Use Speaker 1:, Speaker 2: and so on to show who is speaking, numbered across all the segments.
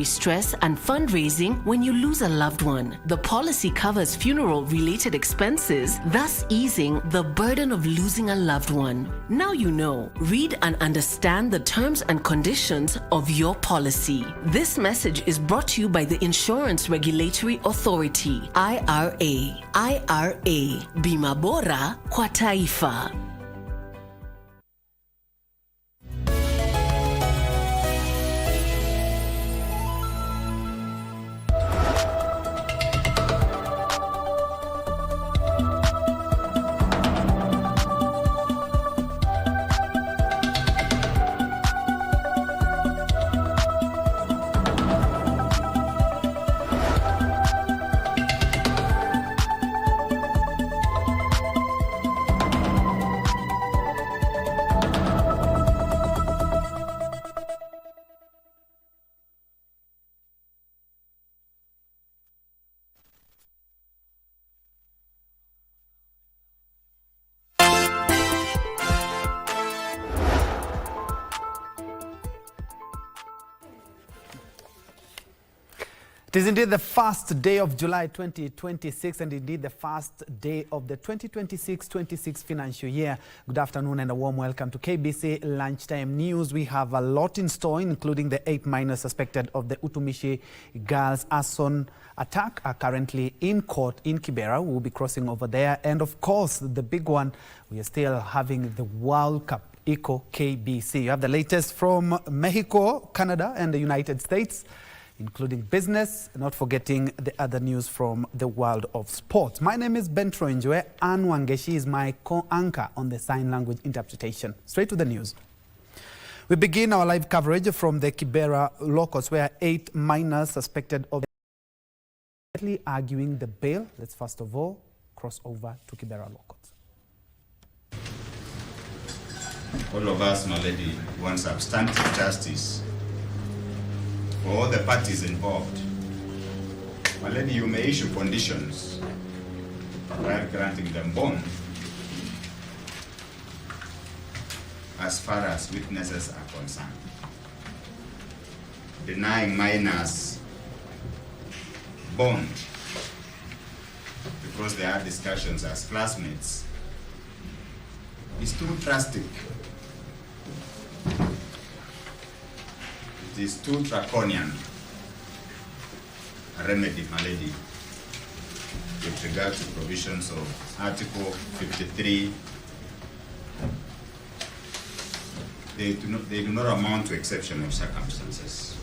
Speaker 1: Stress and fundraising when you lose a loved one. The policy covers funeral-related expenses, thus easing the burden of losing a loved one. Now you know. Read and understand the terms and conditions of your policy. This message is brought to you by the Insurance Regulatory Authority, IRA. IRA, Bima Bora kwa Taifa.
Speaker 2: It is indeed the first day of July 2026 and indeed the first day of the 2026-26 financial year. Good afternoon and a warm welcome to KBC Lunchtime News. We have a lot in store, including the 8 minors suspected of the Utumishi girls' arson attack are currently in court in Kibera. We'll be crossing over there. And of course, the big one, we are still having the World Cup, KBC. You have the latest from Mexico, Canada and the United States, including business, not forgetting the other news from the world of sports. My name is Bentro Njue. Anne Wangeshi is my co-anchor on the sign language interpretation. Straight to the news. We begin our live coverage from the Kibera locals, where 8 minors suspected of arguing the bail. Let's first of all cross over to Kibera locals.
Speaker 3: All of us, my lady, want substantive justice for all the parties involved. My lady, you may issue conditions while granting them bond as far as witnesses are concerned. Denying minors bond because they had discussions as classmates is too drastic. It is too draconian a remedy, my lady, with regard to provisions of Article 53. They do not amount to exceptional circumstances.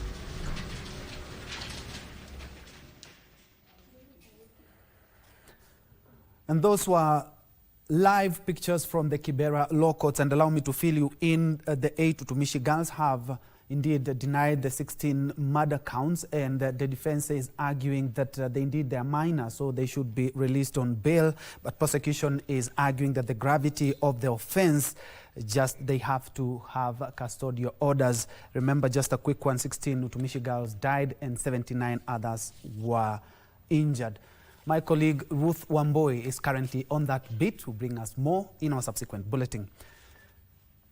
Speaker 2: And those were live pictures from the Kibera law courts, and allow me to fill you in. The 8 Utumishi girls have indeed denied the 16 murder counts, and the defense is arguing that they are minors, so they should be released on bail. But prosecution is arguing that the gravity of the offense, just they have to have custodial orders. Remember, just a quick one, 16 Utumishi girls died and 79 others were injured. My colleague Ruth Wamboi is currently on that beat to bring us more in our subsequent bulletin.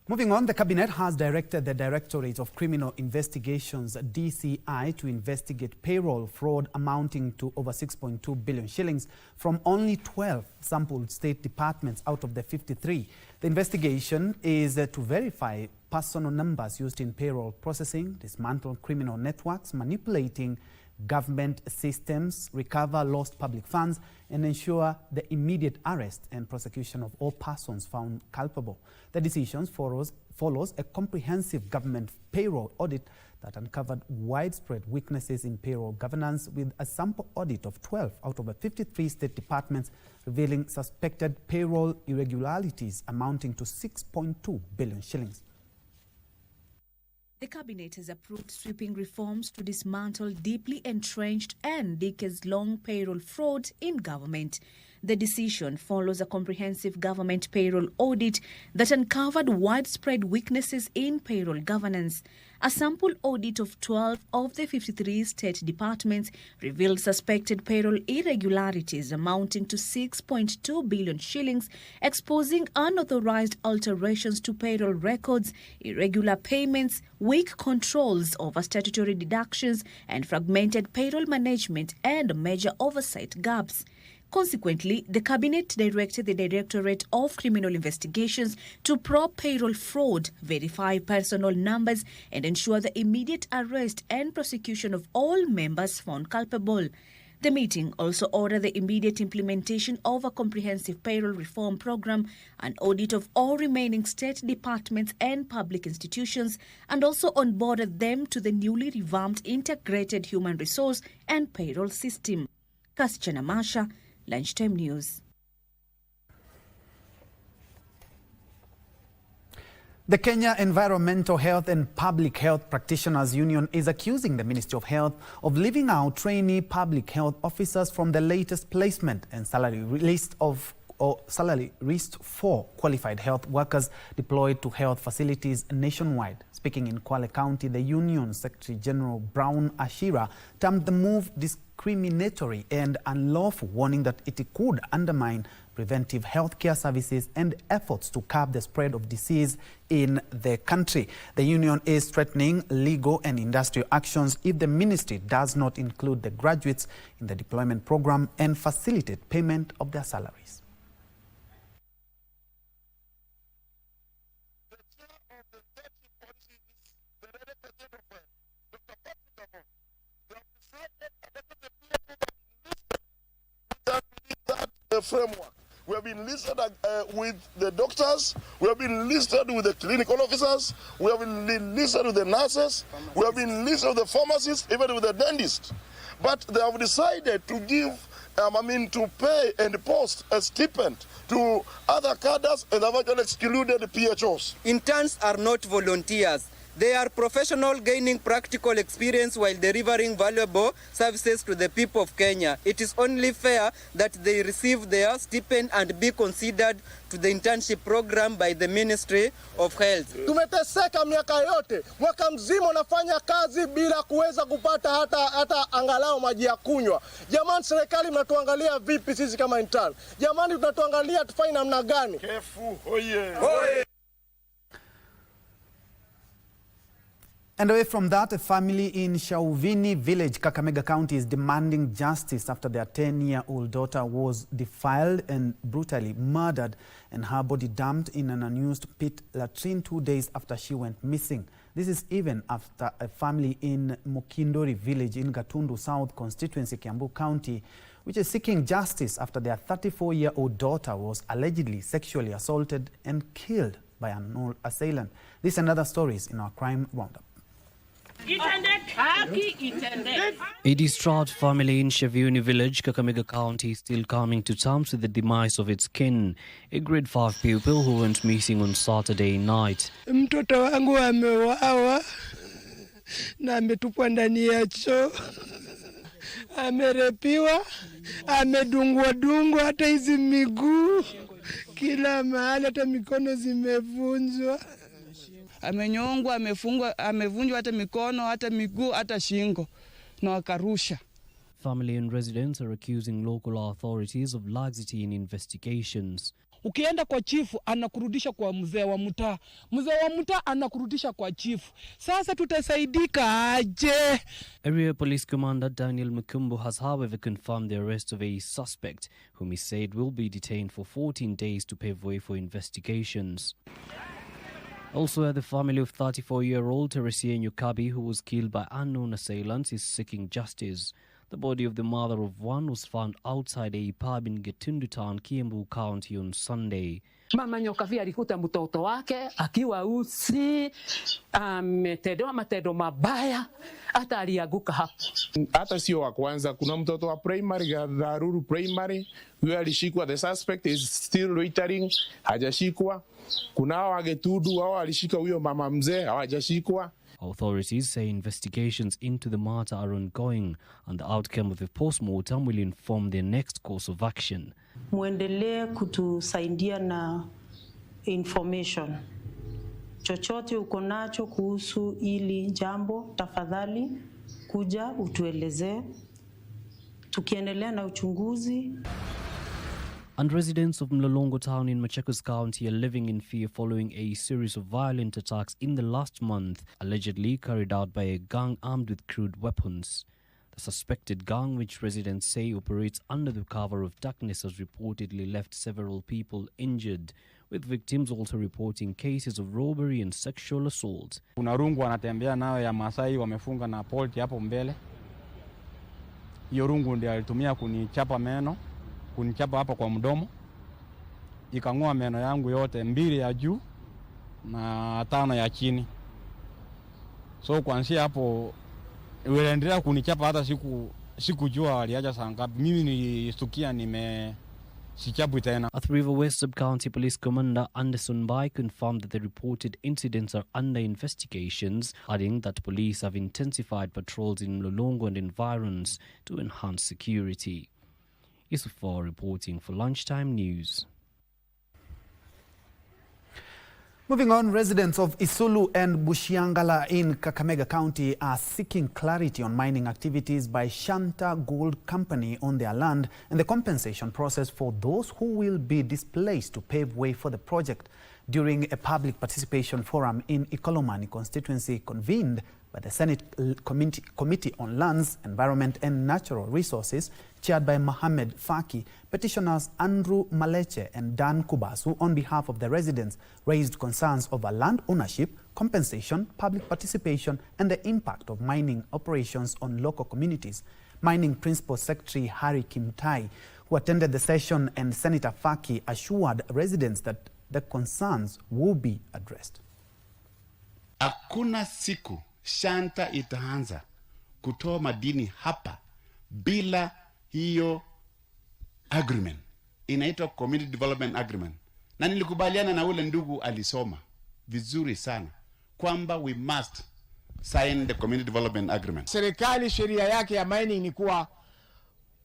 Speaker 2: Moving on, the Cabinet has directed the Directorate of Criminal Investigations, DCI, to investigate payroll fraud amounting to over 6.2 billion shillings from only 12 sampled state departments out of the 53. The investigation is to verify personal numbers used in payroll processing, dismantle criminal networks, manipulating government systems, recover lost public funds, and ensure the immediate arrest and prosecution of all persons found culpable. The decision follows a comprehensive government payroll audit that uncovered widespread weaknesses in payroll governance, with a sample audit of 12 out of the 53 state departments revealing suspected payroll irregularities amounting to 6.2 billion shillings.
Speaker 4: The Cabinet has approved sweeping reforms to dismantle deeply entrenched and decades-long payroll fraud in government. The decision follows a comprehensive government payroll audit that uncovered widespread weaknesses in payroll governance. A sample audit of 12 of the 53 state departments revealed suspected payroll irregularities amounting to 6.2 billion shillings, exposing unauthorized alterations to payroll records, irregular payments, weak controls over statutory deductions, and fragmented payroll management and major oversight gaps. Consequently, the Cabinet directed the Directorate of Criminal Investigations to probe payroll fraud, verify personal numbers, and ensure the immediate arrest and prosecution of all members found culpable. The meeting also ordered the immediate implementation of a comprehensive payroll reform program, an audit of all remaining state departments and public institutions, and also onboarded them to the newly revamped integrated human resource and payroll system. Kasichana Masha, Lunchtime News.
Speaker 2: The Kenya Environmental Health and Public Health Practitioners Union is accusing the Ministry of Health of leaving out trainee public health officers from the latest placement and salary list for qualified health workers deployed to health facilities nationwide. Speaking in Kwale County, the Union Secretary General Brown Ashira termed the move discriminatory and unlawful, warning that it could undermine preventive healthcare services and efforts to curb the spread of disease in the country. The union is threatening legal and industrial actions if the ministry does not include the graduates in the deployment program and facilitate payment of their salaries.
Speaker 5: The framework. We have been listed with the doctors, we have been listed with the clinical officers, we have been listed with the nurses, we have been listed with the pharmacists, even with the dentists. But they have decided to give, to pay and post a stipend to other cadres, and have actually excluded the PHOs.
Speaker 6: Interns are not volunteers. They are professionals gaining practical experience while delivering valuable services to the people of Kenya. It is only fair that they receive their stipend and be considered to the internship program by the Ministry of Health.
Speaker 5: Tumeteseka miaka yote, mwaka mzima unafanya kazi bila kuweza kupata hata angalau maji ya kunywa. Jamani, serikali mnatuangalia vipi sisi kama intern? Jamani, tunatuangalia tufanye namna gani? Kefu, oye. Oye.
Speaker 2: And away from that, a family in Shauvini village, Kakamega County, is demanding justice after their 10-year-old daughter was defiled and brutally murdered and her body dumped in an unused pit latrine 2 days after she went missing. This is even after a family in Mukindori village in Gatundu South constituency, Kiambu County, which is seeking justice after their 34-year-old daughter was allegedly sexually assaulted and killed by an unknown assailant. This and other stories in our crime roundup.
Speaker 7: A distraught family in Shaviuni village, Kakamega County, is still coming to terms with the demise of its kin, a grade 5 pupil who went missing on Saturday night.
Speaker 8: Mtoto wangu amewawa na ametupwa ndani ya choo, amerepiwa, amedungwa hata hizi miguu, kila mahali, hata mikono zimevunjwa. Amenyongwa, amevunjwa hata mikono, hata miguu, hata shingo na wakarusha.
Speaker 7: Family and residents are accusing local authorities of laxity in investigations.
Speaker 8: Ukienda kwa chifu anakurudisha kwa mzee wa mtaa. Mzee wa mtaa anakurudisha kwa chifu. Sasa tutasaidika aje?
Speaker 7: Area Police Commander Daniel Mukumbu has however confirmed the arrest of a suspect whom he said will be detained for 14 days to pave way for investigations. Also, the family of 34-year-old Teresia Nyukabi, who was killed by unknown assailants, is seeking justice. The body of the mother of one was found outside a pub in Gatundu Town, Kiambu County on Sunday.
Speaker 9: Mama Nyokavi alikuta mtoto wake akiwa usi, ametendewa matendo mabaya, hata alianguka hapo.
Speaker 10: Hata sio wa kwanza, kuna mtoto wa primary, Garuru primary, huyo alishikwa, the suspect is still loitering, hajashikwa. Kuna hao wa Getudu, hao alishika huyo mama mzee, hawajashikwa.
Speaker 7: Authorities say investigations into the matter are ongoing and the outcome of the post-mortem will inform their next course of action.
Speaker 11: Muendelee kutusaidia na information. Chochote uko nacho kuhusu ili jambo, tafadhali kuja utuelezee. Tukiendelea na uchunguzi.
Speaker 7: And residents of Mlolongo town in Machakos County are living in fear following a series of violent attacks in the last month, allegedly carried out by a gang armed with crude weapons. The suspected gang, which residents say operates under the cover of darkness, has reportedly left several people injured, with victims also reporting cases of robbery and sexual assault.
Speaker 12: Kuna rungu wanatembea nayo ya Masai wamefunga na polti hapo mbele. Hiyo rungu ndio alitumia kunichapa meno, kunichapa hapa kwa mdomo. Ikang'oa meno yangu yote, 2 ya juu na 5 ya chini. So kuanzia hapo waliendelea kunichapa hata sikujua waliacha saa ngapi. Mimi nilistukia sichapwi tena.
Speaker 7: Athi River West Sub-County Police Commander Anderson Bai confirmed that the reported incidents are under investigations, adding that police have intensified patrols in Mlolongo and environs to enhance security. Yusufa reporting for Lunchtime News.
Speaker 2: Moving on, residents of Isulu and Bushiangala in Kakamega County are seeking clarity on mining activities by Shanta Gold Company on their land and the compensation process for those who will be displaced to pave way for the project. During a public participation forum in Ikolomani constituency convened by the Senate Committee on Lands, Environment and Natural Resources, chaired by Mohamed Faki, petitioners Andrew Maleche and Dan Kubasu, on behalf of the residents, raised concerns over land ownership, compensation, public participation, and the impact of mining operations on local communities. Mining Principal Secretary Harry Kimtai, who attended the session, and Senator Faki assured residents that the concerns will be addressed.
Speaker 13: Hakuna siku Shanta itaanza kutoa madini hapa bila hiyo agreement. Inaitwa Community Development Agreement. Na nilikubaliana na ule ndugu alisoma vizuri sana kwamba we must sign the Community Development Agreement.
Speaker 14: Serikali sheria yake ya mining ni kuwa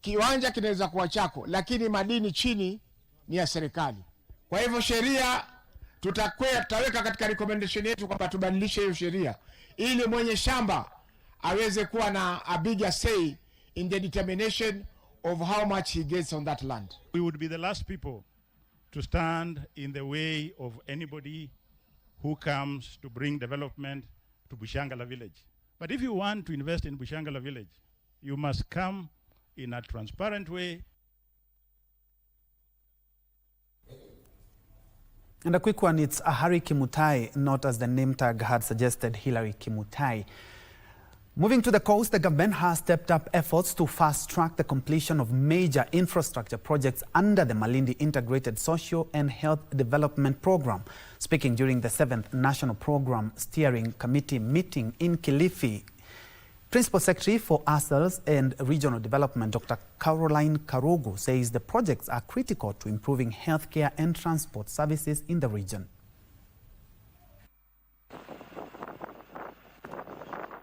Speaker 14: kiwanja kinaweza kuwa chako, lakini madini chini ni ya serikali. Kwa hivyo sheria tutaweka katika recommendation yetu kwamba tubadilishe hiyo sheria ili mwenye shamba aweze kuwa na a bigger say in the determination of how much he gets on that land.
Speaker 15: We would be the last people to stand in the way of anybody who comes to bring development to Bushangala village. But if you want to invest in Bushangala village, you must come in a transparent way.
Speaker 2: And a quick one, it's Harry Kimutai, not as the name tag had suggested, Hilary Kimutai. Moving to the coast, the government has stepped up efforts to fast-track the completion of major infrastructure projects under the Malindi Integrated Social and Health Development Program. Speaking during the 7th National Program Steering Committee meeting in Kilifi, Principal Secretary for ASALS and Regional Development, Dr. Caroline Karogo, says the projects are critical to improving healthcare and transport services in the region.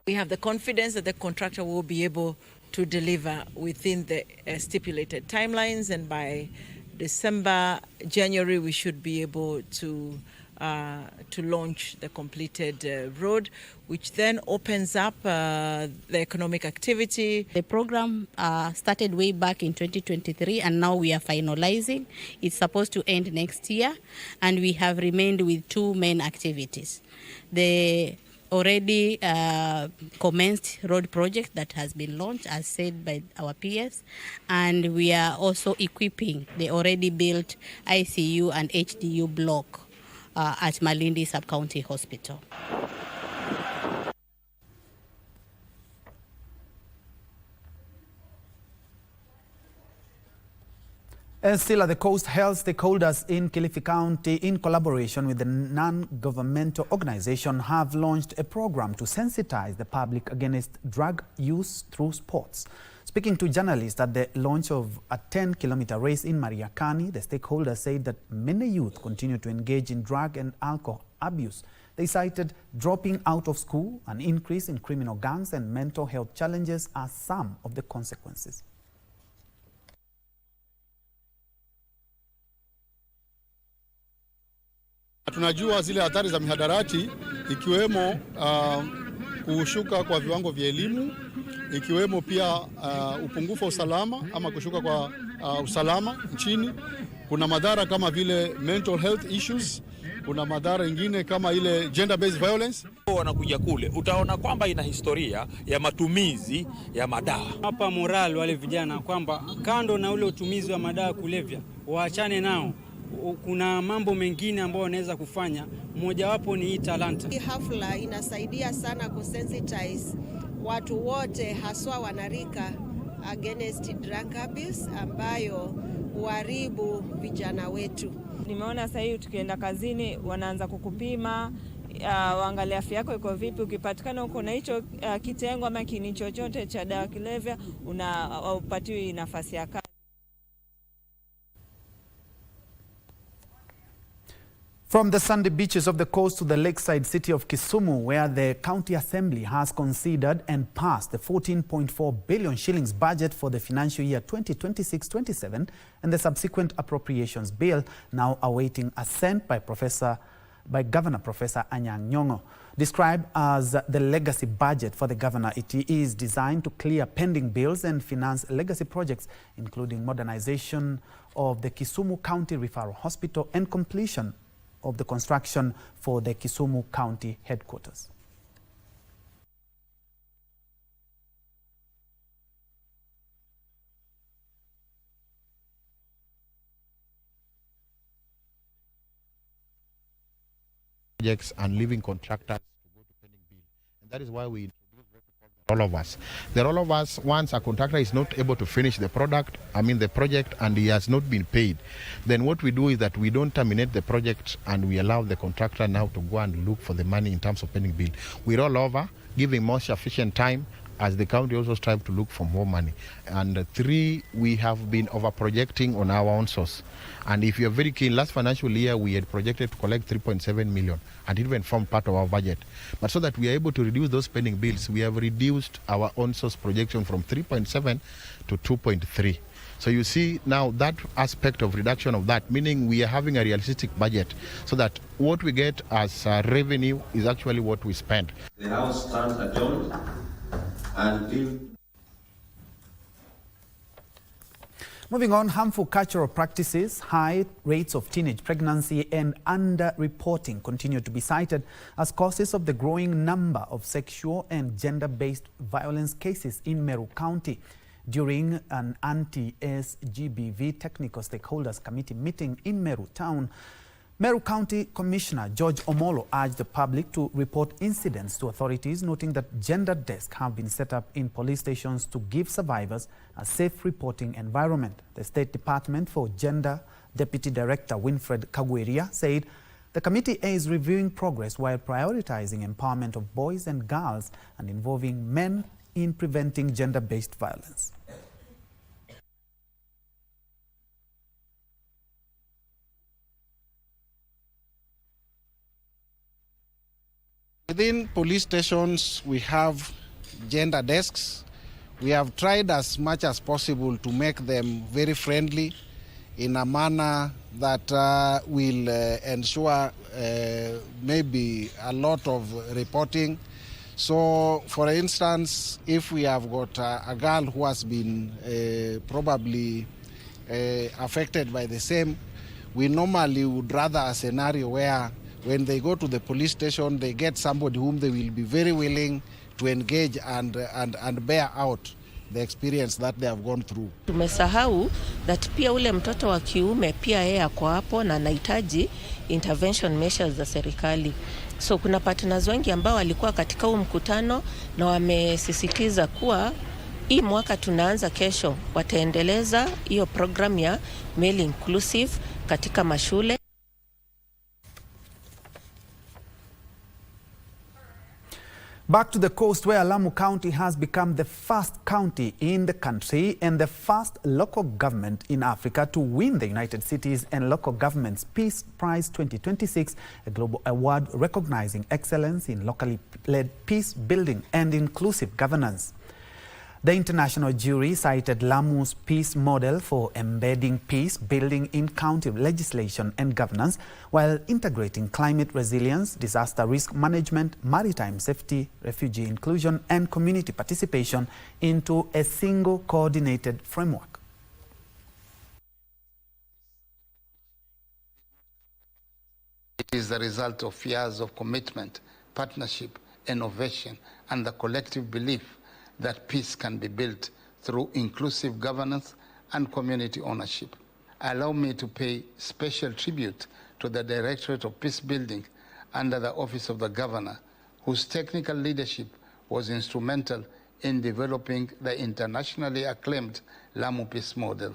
Speaker 16: We have the confidence that the contractor will be able to deliver within the stipulated timelines, and by December, January, we should be able to launch the completed road, which then opens up the economic activity.
Speaker 17: The program started way back in 2023, and now we are finalizing. It's supposed to end next year, and we have remained with 2 main activities. The already commenced road project that has been launched, as said by our PS, and we are also equipping the already built ICU and HDU block at Malindi Sub-County Hospital.
Speaker 2: And still at the coast, health stakeholders in Kilifi County, in collaboration with the non-governmental organization, have launched a program to sensitize the public against drug use through sports. Speaking to journalists at the launch of a 10-kilometer race in Mariakani, the stakeholders said that many youth continue to engage in drug and alcohol abuse They cited dropping out of school, an increase in criminal gangs, and mental health challenges as some of the consequences.
Speaker 18: Tunajua zile hatari za mihadarati ikiwemo kushuka kwa viwango vya elimu, ikiwemo pia upungufu wa usalama ama kushuka kwa usalama nchini. Kuna madhara kama vile mental health issues, kuna madhara ingine kama ile gender based violence.
Speaker 19: Wanakuja kule utaona kwamba ina historia ya matumizi ya madawa.
Speaker 20: Hapa moral wale vijana kwamba kando na ule utumizi wa madawa kulevya waachane nao. Kuna mambo mengine ambayo wanaweza kufanya, mojawapo ni hii talanta.
Speaker 21: Hii hafla inasaidia sana kusensitize watu wote haswa wanarika against drug abuse ambayo huharibu vijana wetu.
Speaker 22: Nimeona sasa hivi tukienda kazini wanaanza kukupima, waangalia afya yako iko vipi. Ukipatikana uko na hicho kitengo ama kini chochote cha dawa kulevya, unapatiwa nafasi ya kazi.
Speaker 2: From the sandy beaches of the coast to the lakeside city of Kisumu, where the county assembly has considered and passed the 14.4 billion shillings budget for the financial year 2026-27 and the subsequent appropriations bill, now awaiting assent by Governor Professor Anyang' Nyong'o. Described as the legacy budget for the governor, it is designed to clear pending bills and finance legacy projects, including modernization of the Kisumu County Referral Hospital and completion of the construction for the Kisumu County headquarters.
Speaker 23: Projects and leaving contractors to go to pending bill. And that is why we introduced what we call the roll of us. The roll of us, once a contractor is not able to finish the project and he has not been paid, then what we do is that we don't terminate the project and we allow the contractor now to go and look for the money in terms of pending bill. We roll over, giving more sufficient time as the county also strive to look for more money. And 3, we have been over-projecting on our own source. And if you're very keen, last financial year we had projected to collect 3.7 million and it even formed part of our budget. But so that we are able to reduce those pending bills, we have reduced our own source projection from 3.7 to 2.3. So you see now that aspect of reduction of that, meaning we are having a realistic budget so that what we get as revenue is actually what we spend.
Speaker 24: The House stands adjourned until...
Speaker 2: Moving on, harmful cultural practices, high rates of teenage pregnancy and under-reporting continue to be cited as causes of the growing number of sexual and gender-based violence cases in Meru County. During an anti-SGBV technical stakeholders committee meeting in Meru town, Meru County Commissioner George Omolo urged the public to report incidents to authorities, noting that gender desks have been set up in police stations to give survivors a safe reporting environment. The State Department for Gender Deputy Director Winfred Kagweria said the committee is reviewing progress while prioritizing empowerment of boys and girls and involving men in preventing gender-based violence.
Speaker 25: Within police stations, we have gender desks. We have tried as much as possible to make them very friendly in a manner that will ensure maybe a lot of reporting. So, for instance, if we have got a girl who has been probably affected by the same, we normally would rather a scenario where when they go to the police station, they get somebody whom they will be very willing to engage and bear out the experience that they have gone through.
Speaker 26: Tumesahau that pia ule mtoto wa kiume pia yeye ako hapo na anahitaji intervention measures za serikali. So kuna partners wengi ambao walikuwa katika huu mkutano na wamesisitiza kuwa hii mwaka tunaanza kesho wataendeleza hiyo program ya male inclusive katika mashule.
Speaker 2: Back to the coast, where Lamu County has become the first county in the country and the first local government in Africa to win the United Cities and Local Governments Peace Prize 2026, a global award recognizing excellence in locally led peace building and inclusive governance. The international jury cited Lamu's peace model for embedding peace building in county legislation and governance, while integrating climate resilience, disaster risk management, maritime safety, refugee inclusion, and community participation into a single coordinated framework.
Speaker 1: It is the result of years of commitment, partnership, innovation, and the collective belief that peace can be built through inclusive governance and community ownership. Allow me to pay special tribute to the Directorate of Peace Building under the Office of the Governor, whose technical leadership was instrumental in developing the internationally acclaimed Lamu Peace Model.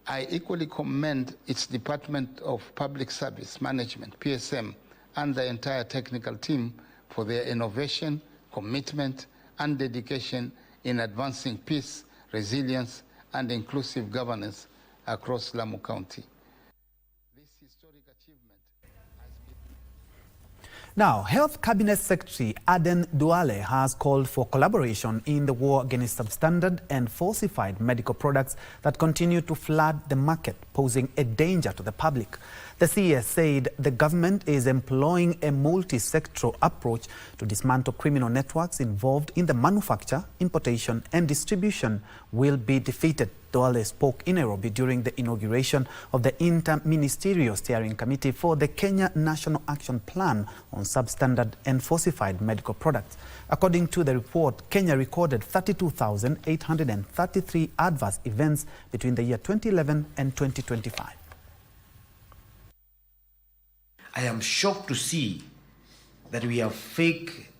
Speaker 1: I equally commend its Department of Public Service Management, PSM, and the entire technical team for their innovation, commitment, and dedication in advancing peace, resilience, and inclusive governance across Lamu County. This historic achievement has been...
Speaker 2: Now, Health Cabinet Secretary Aden Duale has called for collaboration in the war against substandard and falsified medical products that continue to flood the market, posing a danger to the public. The CS said the government is employing a multi-sectoral approach to dismantle criminal networks involved in the manufacture, importation, and distribution will be defeated. Duale spoke in Nairobi during the inauguration of the Inter-Ministerial Steering Committee for the Kenya National Action Plan on Substandard and Falsified Medical Products. According to the report, Kenya recorded 32,833 adverse events between the year 2011 and 2025.
Speaker 3: I am shocked to see that we have fake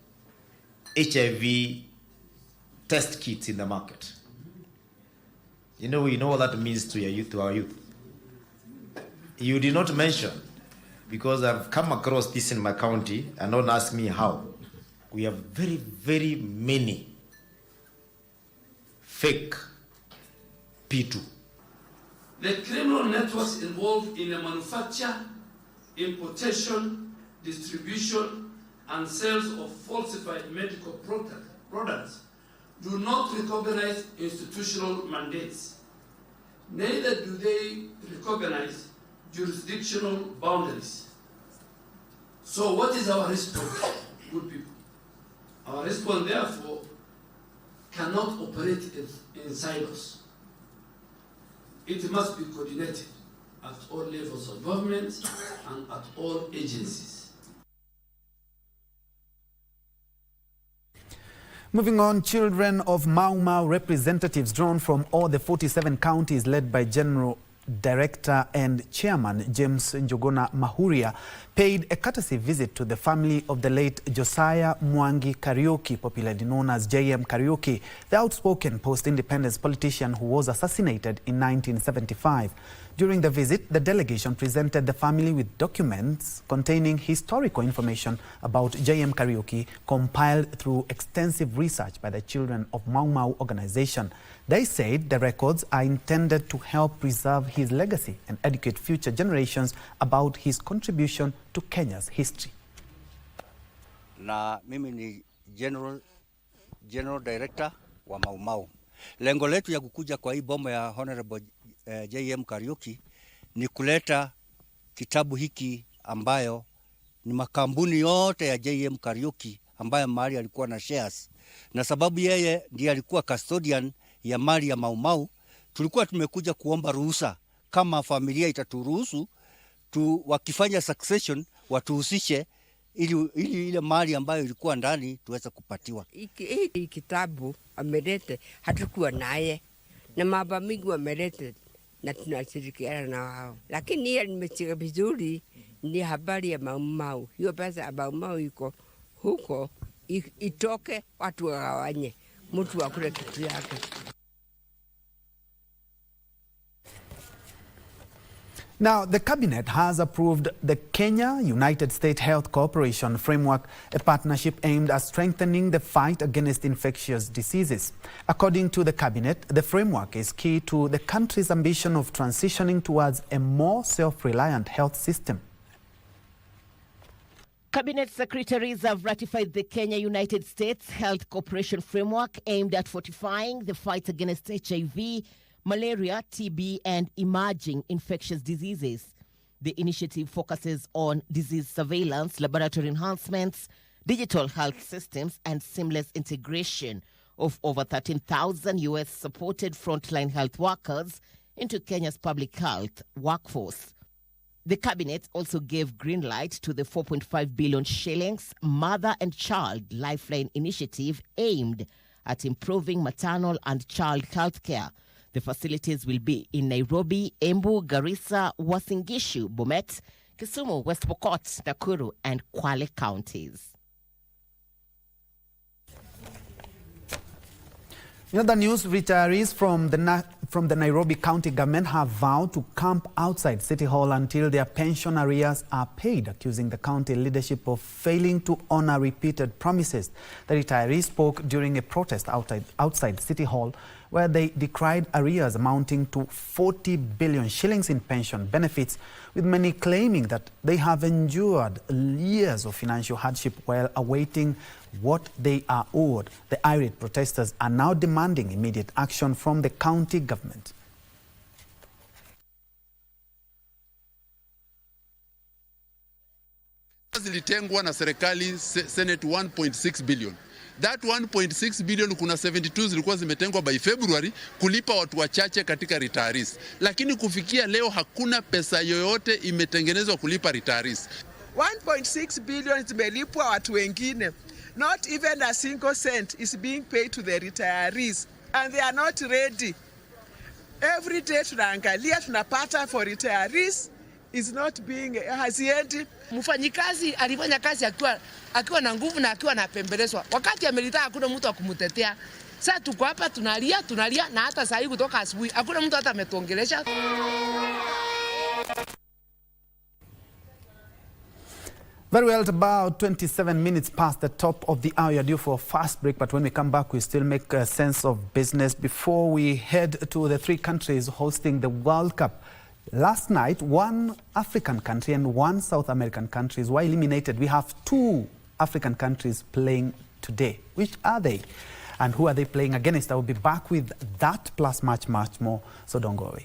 Speaker 3: HIV test kits in the market. You know what that means to your youth, to our youth. You did not mention, because I've come across this in my county, and don't ask me how. We have very, very many fake P2.
Speaker 4: The criminal networks involved in the manufacture, importation, distribution, and sales of falsified medical products do not recognize institutional mandates. Neither do they recognize jurisdictional boundaries. So what is our response, good people? Our response, therefore, cannot operate in silos. It must be coordinated at all levels of government and at all agencies.
Speaker 2: Moving on, children of Mau Mau representatives drawn from all the 47 counties led by General Director and Chairman James Njuguna Mahuria paid a courtesy visit to the family of the late Josiah Mwangi Kariuki, popularly known as JM Kariuki, the outspoken post-independence politician who was assassinated in 1975. During the visit, the delegation presented the family with documents containing historical information about JM Kariuki compiled through extensive research by the Children of Mau Mau organization. They said the records are intended to help preserve his legacy and educate future generations about his contribution to Kenya's history.
Speaker 5: Na mimi ni General Director wa Mau Mau. Lengo letu ya kukuja kwa hii bomba ya Honorable JM Kariuki ni kuleta kitabu hiki ambayo ni makampuni yote ya JM Kariuki ambayo mahali alikuwa na shares. Na sababu yeye ndiye alikuwa custodian ya mali ya Mau Mau, tulikuwa tumekuja kuomba ruhusa kama familia itaturuhusu wakifanya succession watuhusishe ili ile mali ambayo ilikuwa ndani tuweze kupatiwa.
Speaker 6: Hii kitabu amelete hatukuwa naye na mambo mingi wamelete na tunashirikiana na wao, lakini yeye nimechika vizuri ni habari ya Mau Mau. Hiyo pesa ya Mau Mau iko huko, itoke watu wagawanye, mtu akule kitu yake.
Speaker 2: Now, the Cabinet has approved the Kenya-United States Health Cooperation Framework, a partnership aimed at strengthening the fight against infectious diseases. According to the Cabinet, the framework is key to the country's ambition of transitioning towards a more self-reliant health system.
Speaker 7: Cabinet secretaries have ratified the Kenya-United States Health Cooperation Framework aimed at fortifying the fight against HIV, malaria, TB, and emerging infectious diseases. The initiative focuses on disease surveillance, laboratory enhancements, digital health systems, and seamless integration of over 13,000 US-supported frontline health workers into Kenya's public health workforce. The Cabinet also gave green light to the 4.5 billion shillings Mother and Child Lifeline initiative aimed at improving maternal and child health care. The facilities will be in Nairobi, Embu, Garissa, Uasin Gishu, Bomet, Kisumu, West Pokot, Nakuru, and Kwale counties.
Speaker 2: In other news, retirees from the Nairobi County government have vowed to camp outside City Hall until their pension arrears are paid, accusing the county leadership of failing to honor repeated promises. The retirees spoke during a protest outside City Hall, where they decried arrears amounting to 40 billion shillings in pension benefits, with many claiming that they have endured years of financial hardship while awaiting what they are owed. The irate protesters are now demanding immediate action from the county government.
Speaker 8: Zilitengwa na serikali Senate 1.6 billion. That 1.6 billion kuna 72 zilikuwa zimetengwa by February kulipa watu wachache katika retirees. Lakini kufikia leo hakuna pesa yoyote imetengenezwa kulipa retirees.
Speaker 9: 1.6 billion zimelipwa watu wengine. Not even a single cent is being paid to the retirees, and they are not ready. Every day tunaangalia tunapata for retirees is not being haziendi.
Speaker 10: Mfanyikazi alifanya kazi akiwa na nguvu na akiwa anapembelezwa. Wakati amelita hakuna mtu akumutetea. Sasa tuko hapa tunalia na hata saa hii kutoka asubuhi hakuna mtu hata ametuongelesha.
Speaker 2: Very well, at about 27 minutes past the top of the hour, you're due for a fast break, but when we come back, we still make a sense of business before we head to the three countries hosting the World Cup. Last night, one African country and one South American country were eliminated. We have two African countries playing today. Which are they? And who are they playing against? I will be back with that plus much more, so don't go away.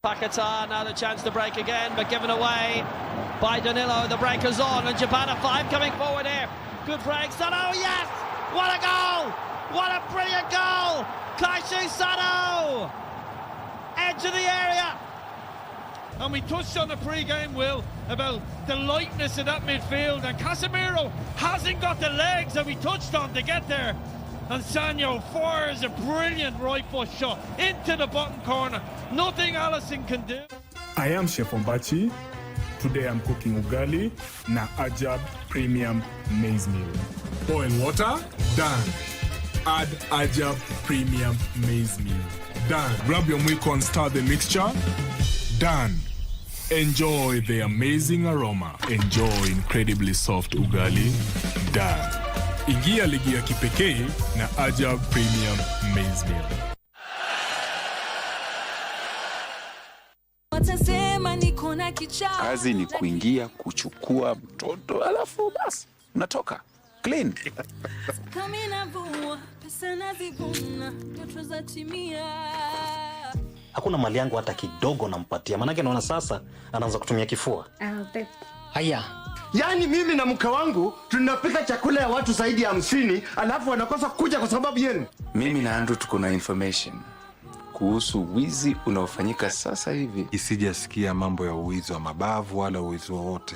Speaker 11: Pakatan, now the chance to break again, but given away by Danilo. The break is on, and Jabana 5 coming forward here. Good break, Sano, yes! What a goal! What a brilliant goal! Kaishu Sano! Edge of the area!
Speaker 12: And we touched on the pre-game, Will, about the lightness of that midfield, and Casemiro hasn't got the legs that we touched on to get there. And Sanyo fires a brilliant right foot shot into the bottom corner. Nothing Allison can do.
Speaker 27: I am Chef Ombachi. Today I'm cooking ugali na Ajab Premium Maize Meal. Boil water, done. Add Ajab Premium Maize Meal. Done. Grab your mwiko and stir the mixture. Done. Enjoy the amazing aroma. Enjoy incredibly soft ugali. Done. Ingia ligi ya kipekee na Ajab Premium Maize Meal.
Speaker 28: Kazi ni kuingia, kuchukua mtoto, alafu basi unatoka clean.
Speaker 29: Hakuna mali yangu hata kidogo nampatia, manake naona sasa anaanza kutumia kifua.
Speaker 30: Haya. Yaani mimi na mke wangu tunapika chakula ya watu zaidi ya 50, alafu wanakosa kuja kwa sababu yenu.
Speaker 28: Mimi na Andrew tuko na information kuhusu wizi unaofanyika sasa hivi.
Speaker 31: Isijasikia mambo ya uwizi wa mabavu wala uwizi wowote.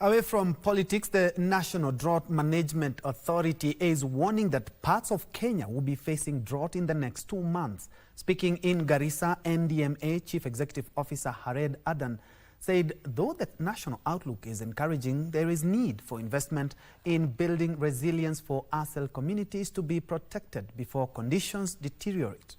Speaker 2: Away from politics, the National Drought Management Authority is warning that parts of Kenya will be facing drought in the next 2 months. Speaking in Garissa, NDMA Chief Executive Officer Hared Adan said though the national outlook is encouraging, there is need for investment in building resilience for ASEL communities to be protected before conditions deteriorate.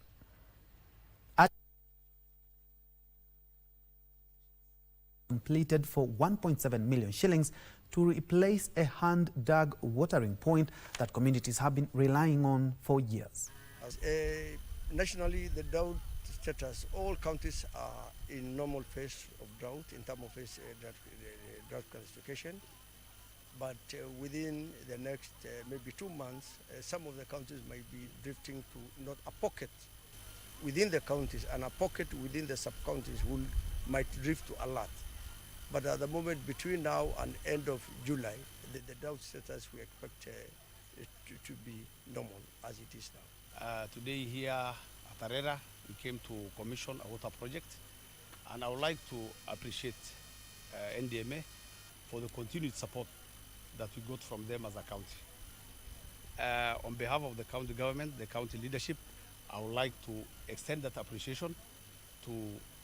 Speaker 2: Completed for 1.7 million shillings to replace a hand-dug watering point that communities have been relying on for years.
Speaker 1: Nationally, the drought status, all counties are in normal phase of drought in terms of drought classification. But within the next maybe 2 months, some of the counties might be drifting to not a pocket within the counties and a pocket within the sub-counties might drift to a lot. But at the moment, between now and end of July, the drought status we expect to be normal as it is now.
Speaker 3: Today here at Arera, we came to commission a water project, and I would like to appreciate NDMA for the continued support that we got from them as a county. On behalf of the county government, the county leadership, I would like to extend that appreciation to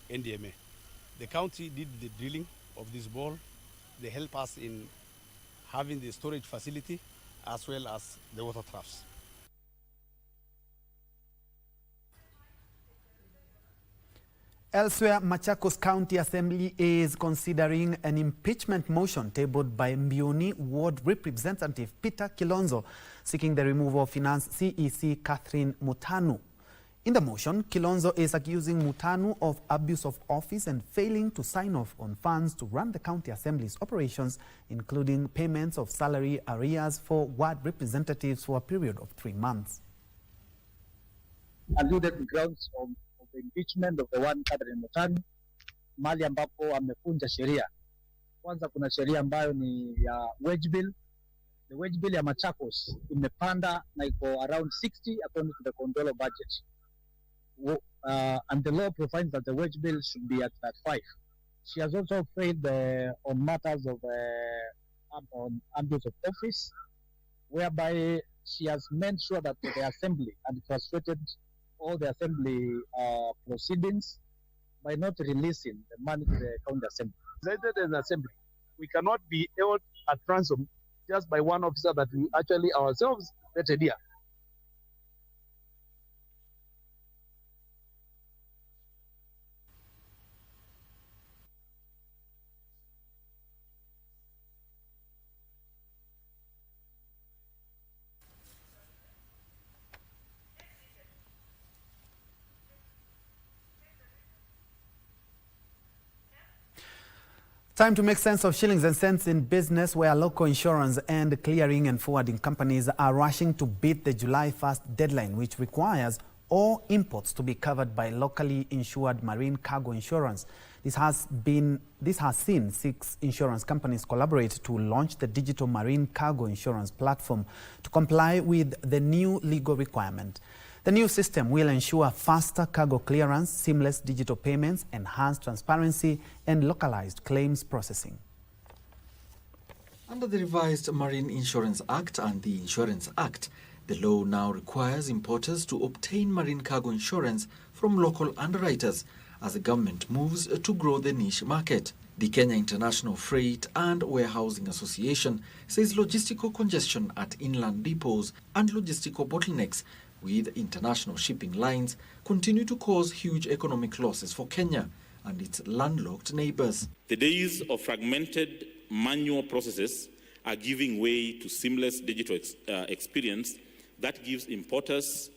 Speaker 3: NDMA. The county did the drilling of this bore. They help us in having the storage facility as well as the water troughs.
Speaker 2: Elsewhere, Machakos County Assembly is considering an impeachment motion tabled by Mbiuni Ward Representative Peter Kilonzo, seeking the removal of Finance CEC Catherine Mutanu. In the motion, Kilonzo is accusing Mutanu of abuse of office and failing to sign off on funds to run the county assembly's operations, including payments of salary arrears for ward representatives for a period of 3 months.
Speaker 4: Alluded to grounds of the impeachment of the one Catherine Mutanu, mali ambapo amefunja sheria. Kwanza kuna sheria ambayo ni ya wage bill. The wage bill ya Machakos imepanda na iko around 60 according to the Condolo budget. And the law provides that the wage bill should be at 5. She has also failed on matters of on abuse of office, whereby she has made sure that the assembly and frustrated all the assembly proceedings by not releasing the money to the county assembly.
Speaker 5: As assembly, we cannot be held at ransom just by one officer that we actually ourselves vetted here.
Speaker 2: Time to make sense of shillings and cents in business, where local insurance and clearing and forwarding companies are rushing to beat the July 1st deadline, which requires all imports to be covered by locally insured marine cargo insurance. This has seen 6 insurance companies collaborate to launch the digital marine cargo insurance platform to comply with the new legal requirement. The new system will ensure faster cargo clearance, seamless digital payments, enhanced transparency, and localized claims processing.
Speaker 6: Under the revised Marine Insurance Act and the Insurance Act, the law now requires importers to obtain marine cargo insurance from local underwriters as the government moves to grow the niche market. The Kenya International Freight and Warehousing Association says logistical congestion at inland depots and logistical bottlenecks with international shipping lines continue to cause huge economic losses for Kenya and its landlocked neighbors.
Speaker 7: The days of fragmented manual processes are giving way to seamless digital experience that gives importers,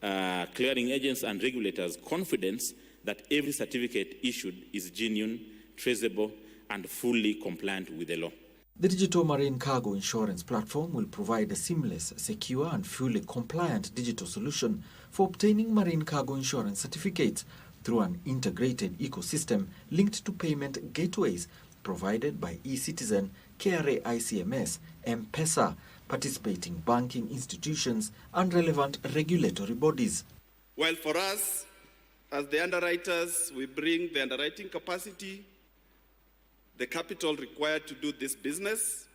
Speaker 7: clearing agents and regulators confidence that every certificate issued is genuine, traceable, and fully compliant with the law.
Speaker 6: The digital marine cargo insurance platform will provide a seamless, secure, and fully compliant digital solution for obtaining marine cargo insurance certificates through an integrated ecosystem linked to payment gateways provided by eCitizen, KRA ICMS, M-Pesa, participating banking institutions, and relevant regulatory bodies.
Speaker 22: While for us, as the underwriters, we bring the underwriting capacity,
Speaker 8: the capital required to do this business,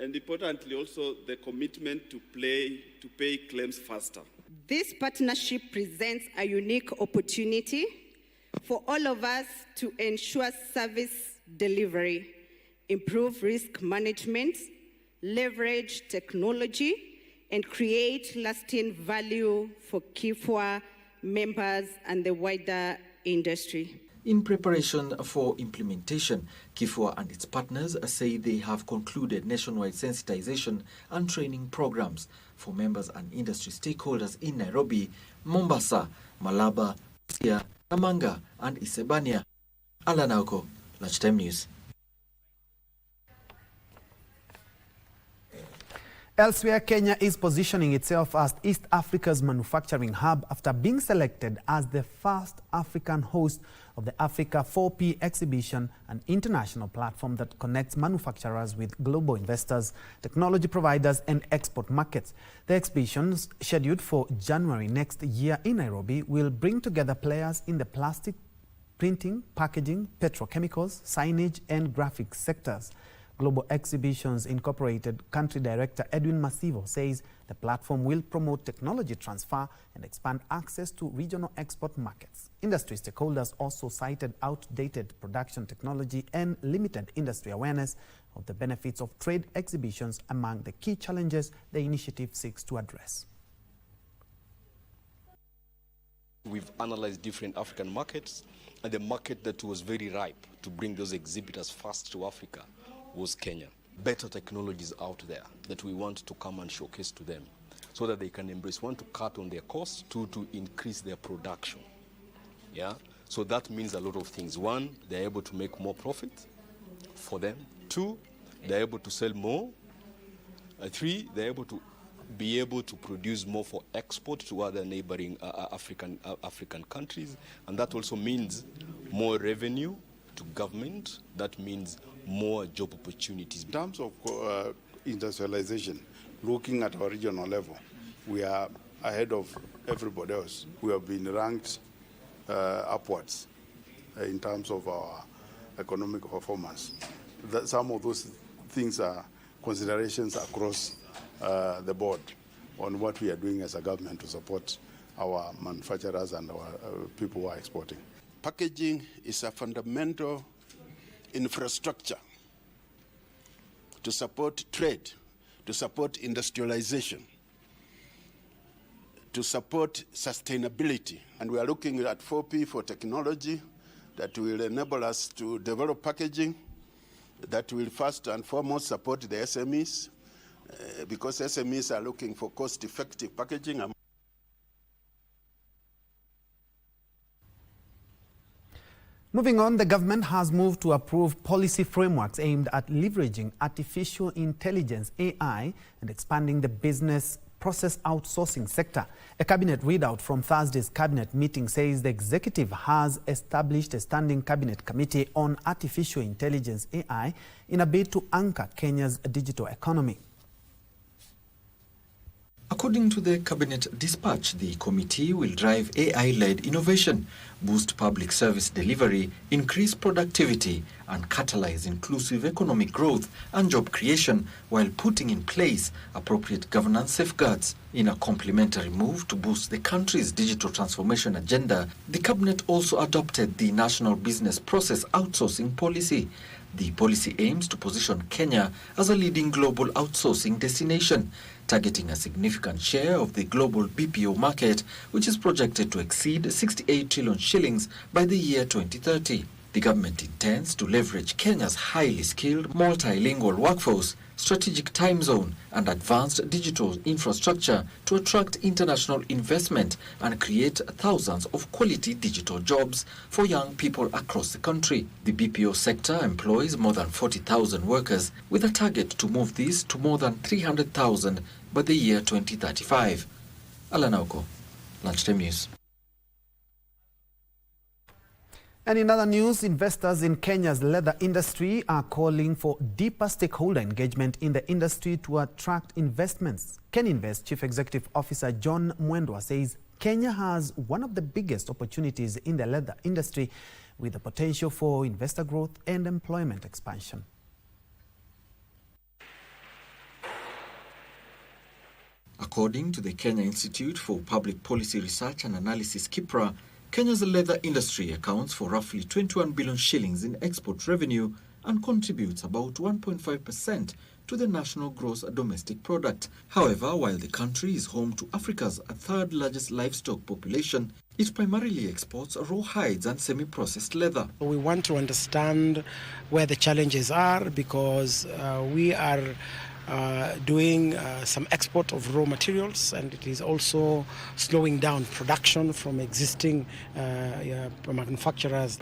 Speaker 8: and importantly also the commitment to pay claims faster.
Speaker 9: This partnership presents a unique opportunity for all of us to ensure service delivery, improve risk management, leverage technology, and create lasting value for KIFWA members and the wider industry.
Speaker 6: In preparation for implementation, KIFWA and its partners say they have concluded nationwide sensitization and training programs for members and industry stakeholders in Nairobi, Mombasa, Malaba, Busia, Namanga, and Isebania. Alan Auko, Lunchtime News.
Speaker 2: Elsewhere, Kenya is positioning itself as East Africa's manufacturing hub after being selected as the first African host of the Africa 4P exhibition, an international platform that connects manufacturers with global investors, technology providers, and export markets. The exhibition, scheduled for January next year in Nairobi, will bring together players in the plastic, printing, packaging, petrochemicals, signage, and graphics sectors. Global Exhibitions Incorporated Country Director Edwin Masivo says the platform will promote technology transfer and expand access to regional export markets. Industry stakeholders also cited outdated production technology and limited industry awareness of the benefits of trade exhibitions among the key challenges the initiative seeks to address.
Speaker 10: We've analyzed different African markets, and the market that was very ripe to bring those exhibitors first to Africa was Kenya. Better technologies out there that we want to come and showcase to them so that they can embrace, one, to cut on their costs, two, to increase their production. Yeah, so that means a lot of things. One, they're able to make more profit for them. Two, they're able to sell more. Three, they're able to produce more for export to other neighboring African countries, and that also means more revenue to government. That means more job opportunities.
Speaker 11: In terms of industrialization, looking at our regional level, we are ahead of everybody else. We have been ranked upwards in terms of our economic performance. Some of those things are considerations across the board on what we are doing as a government to support our manufacturers and our people who are exporting.
Speaker 12: Packaging is a fundamental infrastructure to support trade, to support industrialization, to support sustainability. And we are looking at 4P for technology that will enable us to develop packaging that will first and foremost support the SMEs, because SMEs are looking for cost-effective packaging.
Speaker 2: Moving on, the government has moved to approve policy frameworks aimed at leveraging artificial intelligence, AI, and expanding the business process outsourcing sector. A cabinet readout from Thursday's cabinet meeting says the executive has established a standing cabinet committee on artificial intelligence, AI, in a bid to anchor Kenya's digital economy.
Speaker 6: According to the cabinet dispatch, the committee will drive AI-led innovation, boost public service delivery, increase productivity, and catalyze inclusive economic growth and job creation while putting in place appropriate governance safeguards. In a complementary move to boost the country's digital transformation agenda, the cabinet also adopted the National Business Process Outsourcing Policy. The policy aims to position Kenya as a leading global outsourcing destination, targeting a significant share of the global BPO market, which is projected to exceed 68 trillion shillings by the year 2030. The government intends to leverage Kenya's highly skilled, multilingual workforce, strategic time zone, and advanced digital infrastructure to attract international investment and create thousands of quality digital jobs for young people across the country. The BPO sector employs more than 40,000 workers, with a target to move this to more than 300,000 by the year 2035. Alan Auko, Lunchtime News.
Speaker 2: And in other news, investors in Kenya's leather industry are calling for deeper stakeholder engagement in the industry to attract investments. KenInvest Chief Executive Officer John Mwendwa says Kenya has one of the biggest opportunities in the leather industry with the potential for investor growth and employment expansion.
Speaker 6: According to the Kenya Institute for Public Policy Research and Analysis, Kibera, Kenya's leather industry accounts for roughly 21 billion shillings in export revenue and contributes about 1.5% to the national gross domestic product. However, while the country is home to Africa's third largest livestock population, it primarily exports raw hides and semi-processed leather.
Speaker 13: We want to understand where the challenges are because we are doing some export of raw materials, and it is also slowing down production from existing manufacturers.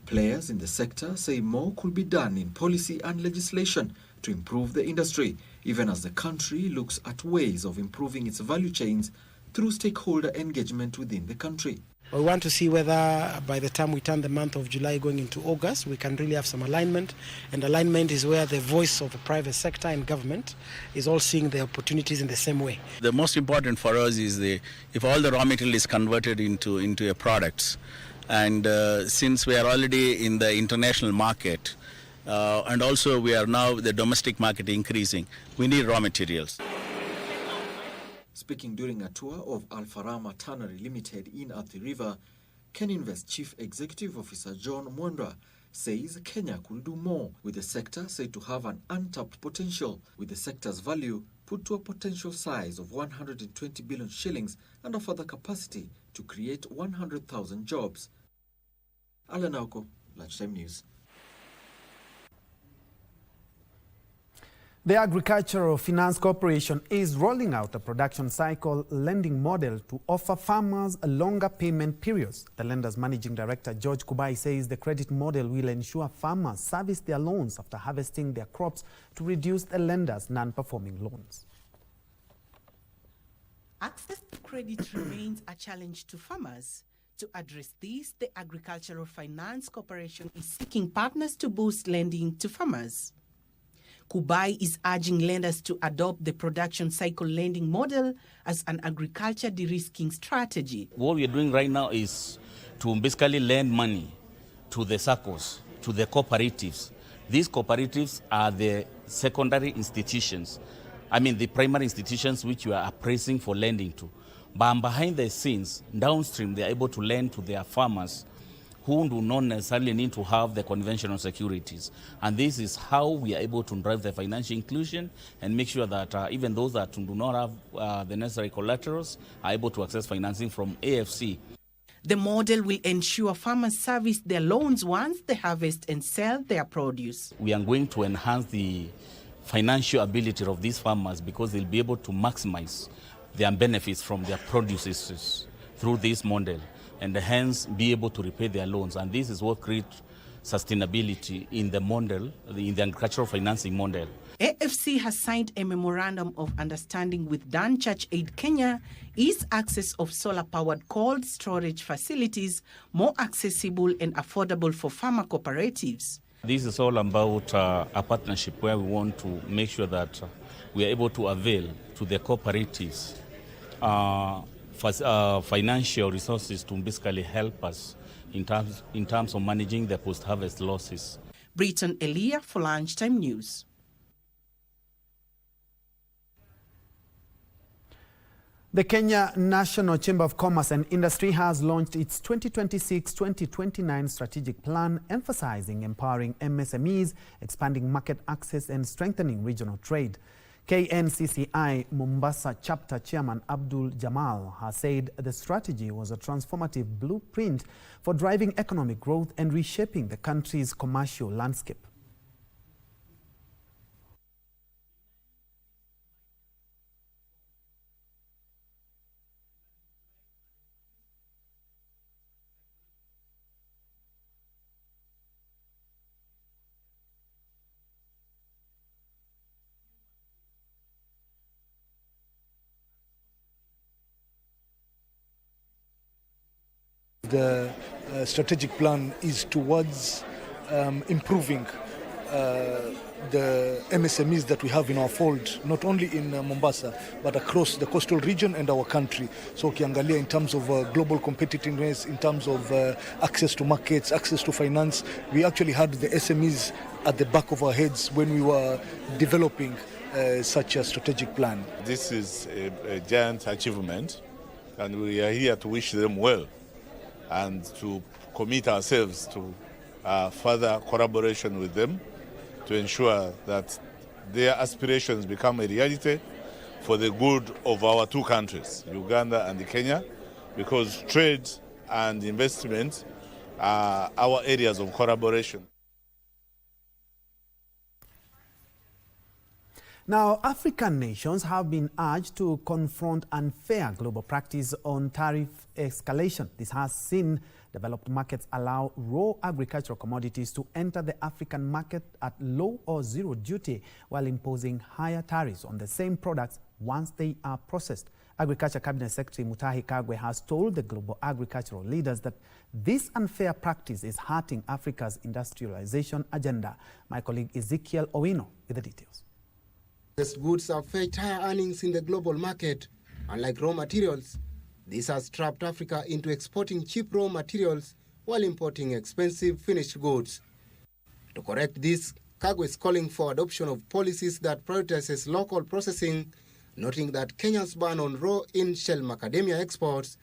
Speaker 6: Players in the sector say more could be done in policy and legislation to improve the industry, even as the country looks at ways of improving its value chains through stakeholder engagement within the country.
Speaker 13: We want to see whether by the time we turn the month of July going into August, we can really have some alignment. And alignment is where the voice of the private sector and government is all seeing the opportunities in the same way.
Speaker 14: The most important for us is if all the raw material is converted into a product. And since we are already in the international market, and also we are now the domestic market increasing, we need raw materials.
Speaker 6: Speaking during a tour of Alfarama Tannery Limited in Athi River, KenInvest Chief Executive Officer John Mwendwa says Kenya could do more, with the sector said to have an untapped potential, with the sector's value put to a potential size of 120 billion shillings and a further capacity to create 100,000 jobs. Alan Auko, Lunchtime News.
Speaker 2: The Agricultural Finance Corporation is rolling out a production cycle lending model to offer farmers longer payment periods. The lender's managing director, George Kubai, says the credit model will ensure farmers service their loans after harvesting their crops to reduce the lender's non-performing loans.
Speaker 22: Access to credit remains a challenge to farmers. To address this, the Agricultural Finance Corporation is seeking partners to boost lending to farmers. Kubai is urging lenders to adopt the production cycle lending model as an agriculture de-risking strategy.
Speaker 21: What we are doing right now is to basically lend money to the SACCOs, to the cooperatives. These cooperatives are the secondary institutions. The primary institutions which you are appraising for lending to. But behind the scenes, downstream, they are able to lend to their farmers who do not necessarily need to have the conventional securities. And this is how we are able to drive the financial inclusion and make sure that even those that do not have the necessary collaterals are able to access financing from AFC.
Speaker 22: The model will ensure farmers service their loans once they harvest and sell their produce.
Speaker 21: We are going to enhance the financial ability of these farmers because they'll be able to maximize their benefits from their produces through this model, and hence be able to repay their loans. And this is what creates sustainability in the model, in the agricultural financing model.
Speaker 22: AFC has signed a memorandum of understanding with Dan Church Aid Kenya, is access of solar-powered cold storage facilities more accessible and affordable for farmer cooperatives.
Speaker 21: This is all about a partnership where we want to make sure that we are able to avail to the cooperatives financial resources to basically help us in terms of managing the post-harvest losses.
Speaker 22: Britton Elia for Lunchtime News.
Speaker 2: The Kenya National Chamber of Commerce and Industry has launched its 2026-2029 strategic plan, emphasizing empowering MSMEs, expanding market access and strengthening regional trade. KNCCI Mombasa chapter chairman Abdul Jamal has said the strategy was a transformative blueprint for driving economic growth and reshaping the country's commercial landscape.
Speaker 23: The
Speaker 15: strategic plan is towards improving the MSMEs that we have in our fold, not only in Mombasa, but across the coastal region and our country. So ukiangalia in terms of global competitiveness, in terms of access to markets, access to finance, we actually had the SMEs at the back of our heads when we were developing such a strategic plan.
Speaker 16: This is a giant achievement, and we are here to wish them well and to commit ourselves to further collaboration with them to ensure that their aspirations become a reality for the good of our two countries, Uganda and Kenya, because trade and investment are our areas of collaboration.
Speaker 2: Now, African nations have been urged to confront unfair global practice on tariff escalation. This has seen developed markets allow raw agricultural commodities to enter the African market at low or zero duty while imposing higher tariffs on the same products once they are processed. Agriculture Cabinet Secretary Mutahi Kagwe has told the global agricultural leaders that this unfair practice is hurting Africa's industrialization agenda. My colleague Ezekiel Owino with the details.
Speaker 17: As goods have fetched higher earnings in the global market, unlike raw materials, this has trapped Africa into exporting cheap raw materials while importing expensive finished goods. To correct this, Kagwe is calling for adoption of policies that prioritizes local processing, noting that Kenya's ban on raw in-shell macadamia exports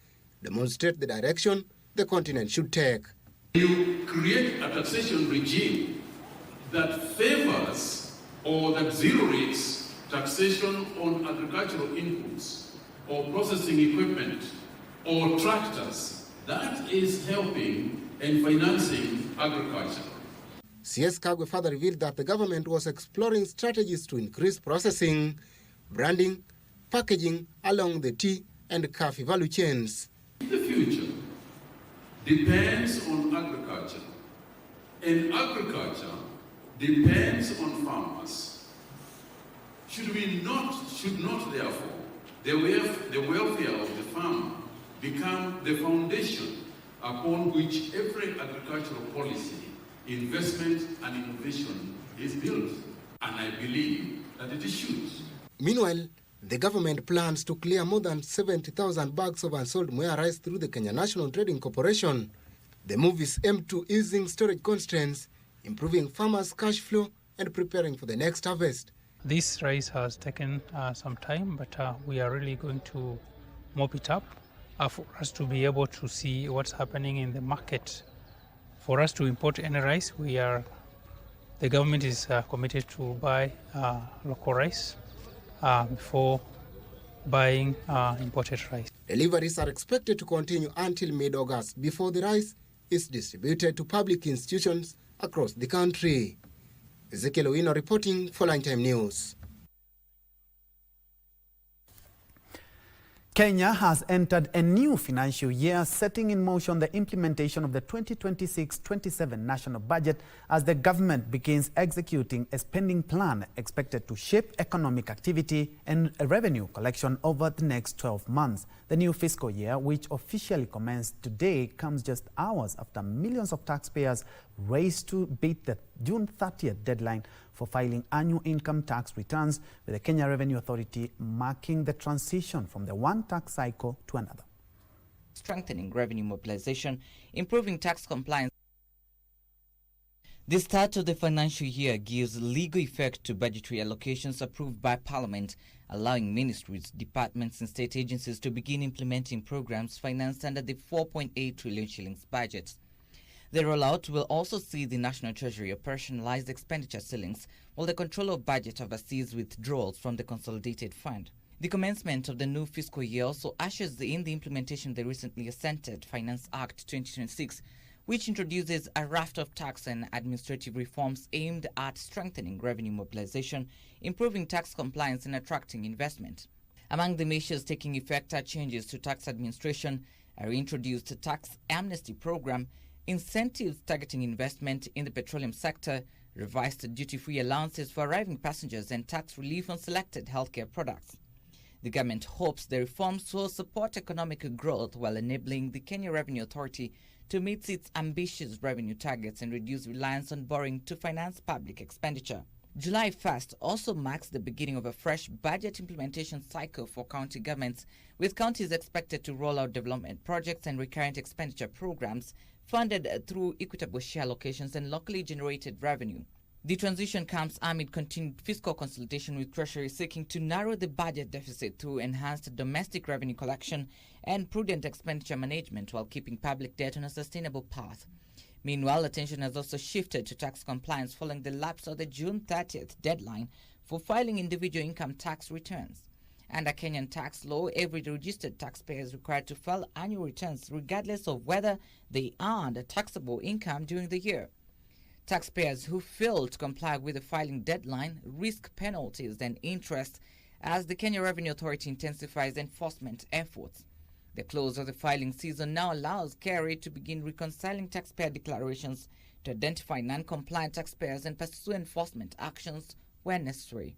Speaker 17: demonstrate the direction the continent should take.
Speaker 23: You create a taxation regime that favors or that zero rates taxation on agricultural inputs or processing equipment or tractors. That is helping and financing agriculture.
Speaker 17: CS Kagwe further revealed that the government was exploring strategies to increase processing, branding, packaging along the tea and coffee value chains.
Speaker 23: The future depends on agriculture, and agriculture depends on farmers. Should not therefore the welfare of the farmer become the foundation upon which every agricultural policy, investment and innovation is built? And I believe that it should.
Speaker 17: Meanwhile, the government plans to clear more than 70,000 bags of unsold Mwea rice through the Kenya National Trading Corporation. The move is aimed to easing storage constraints, improving farmers' cash flow, and preparing for the next harvest.
Speaker 24: This rice has taken some time, but we are really going to mop it up for us to be able to see what's happening in the market. For us to import any rice, the government is committed to buy local rice before buying imported rice.
Speaker 17: Deliveries are expected to continue until mid-August before the rice is distributed to public institutions across the country. Ezekiel Owino reporting for Lunchtime News.
Speaker 2: Kenya has entered a new financial year, setting in motion the implementation of the 2026-27 national budget as the government begins executing a spending plan expected to shape economic activity and revenue collection over the next 12 months. The new fiscal year, which officially commenced today, comes just hours after millions of taxpayers raced to beat the June 30th deadline for filing annual income tax returns, with the Kenya Revenue Authority marking the transition from the one tax cycle to another.
Speaker 25: Strengthening revenue mobilization, improving tax compliance. The start of the financial year gives legal effect to budgetary allocations approved by Parliament, allowing ministries, departments and state agencies to begin implementing programs financed under the 4.8 trillion shillings budget. The rollout will also see the National Treasury operationalize expenditure ceilings, while the Controller of Budget oversees withdrawals from the Consolidated Fund. The commencement of the new fiscal year also ushers in the implementation of the recently assented Finance Act 2026, which introduces a raft of tax and administrative reforms aimed at strengthening revenue mobilization, improving tax compliance and attracting investment. Among the measures taking effect are changes to tax administration, a reintroduced tax amnesty program, incentives targeting investment in the petroleum sector, revised duty-free allowances for arriving passengers and tax relief on selected healthcare products. The government hopes the reforms will support economic growth while enabling the Kenya Revenue Authority to meet its ambitious revenue targets and reduce reliance on borrowing to finance public expenditure. July 1st also marks the beginning of a fresh budget implementation cycle for county governments, with counties expected to roll out development projects and recurrent expenditure programs funded through equitable share allocations and locally generated revenue. The transition comes amid continued fiscal consultation, with Treasury seeking to narrow the budget deficit through enhanced domestic revenue collection and prudent expenditure management while keeping public debt on a sustainable path. Meanwhile, attention has also shifted to tax compliance following the lapse of the June 30th deadline for filing individual income tax returns. Under Kenyan tax law, every registered taxpayer is required to file annual returns regardless of whether they earned taxable income during the year. Taxpayers who fail to comply with the filing deadline risk penalties and interest as the Kenya Revenue Authority intensifies enforcement efforts. The close of the filing season now allows KRA to begin reconciling taxpayer declarations to identify non-compliant taxpayers and pursue enforcement actions where necessary.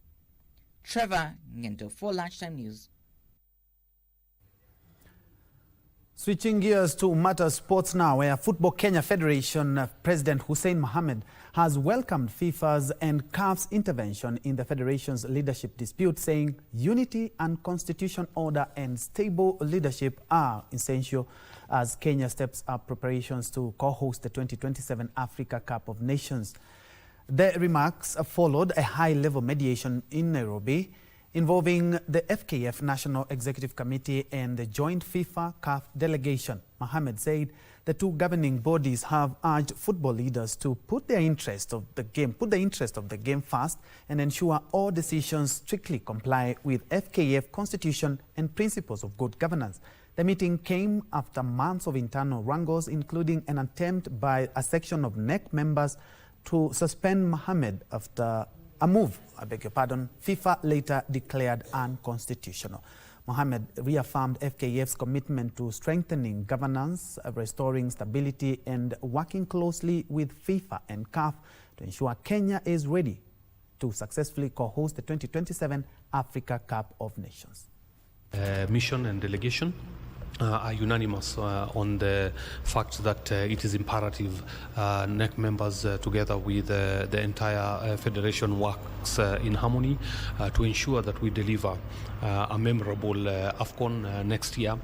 Speaker 25: Trevor Ngendo for Lunchtime News.
Speaker 2: Switching gears to matters sports now, where Football Kenya Federation President Hussein Mohamed has welcomed FIFA's and CAF's intervention in the federation's leadership dispute, saying unity and constitution order and stable leadership are essential as Kenya steps up preparations to co-host the 2027 Africa Cup of Nations. The remarks followed a high-level mediation in Nairobi involving the FKF National Executive Committee and the joint FIFA-CAF delegation. Mohamed said the two governing bodies have urged football leaders to put the interest of the game first and ensure all decisions strictly comply with FKF constitution and principles of good governance. The meeting came after months of internal wrangles, including an attempt by a section of NEC members to suspend Mohamed after a move, FIFA later declared unconstitutional. Mohamed reaffirmed FKF's commitment to strengthening governance, restoring stability, and working closely with FIFA and CAF to ensure Kenya is ready to successfully co-host the 2027 Africa Cup of Nations.
Speaker 1: Mission and delegation are unanimous on the fact that it is imperative NEC members together with the entire federation works in harmony to ensure that we deliver a memorable AFCON next year.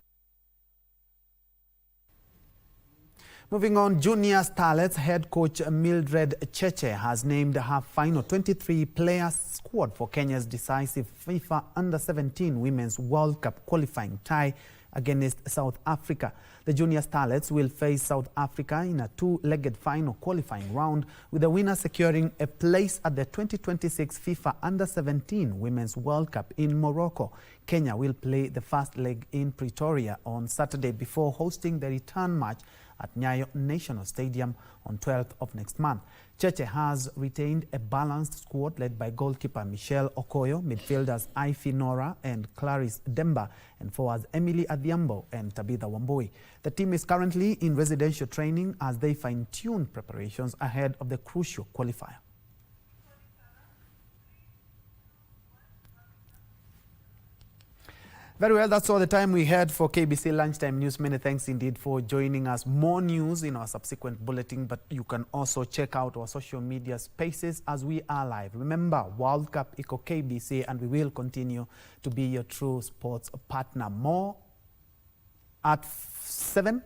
Speaker 2: Moving on, Junior Starlets head coach Mildred Cheche has named her final 23-player squad for Kenya's decisive FIFA Under-17 Women's World Cup qualifying tie against South Africa. The Junior Starlets will face South Africa in a two-legged final qualifying round, with the winner securing a place at the 2026 FIFA Under-17 Women's World Cup in Morocco. Kenya will play the first leg in Pretoria on Saturday before hosting the return match at Nyayo National Stadium on 12th of next month. Cheche has retained a balanced squad led by goalkeeper Michelle Okoyo, midfielders Ife Nora and Clarice Demba, and forwards Emily Adhiambo and Tabitha Wambui. The team is currently in residential training as they fine-tune preparations ahead of the crucial qualifier. Very well, that's all the time we had for KBC Lunchtime News. Many thanks indeed for joining us. More news in our subsequent bulletin, but you can also check out our social media spaces as we are live. Remember, World Cup Iko KBC, and we will continue to be your true sports partner. More at 7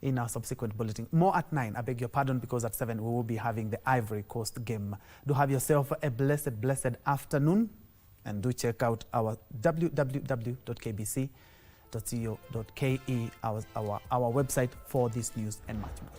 Speaker 2: in our subsequent bulletin. More at 9, I beg your pardon, because at 7 we will be having the Ivory Coast game. Do have yourself a blessed afternoon. And do check out our www.kbc.co.ke, our website for this news and much more.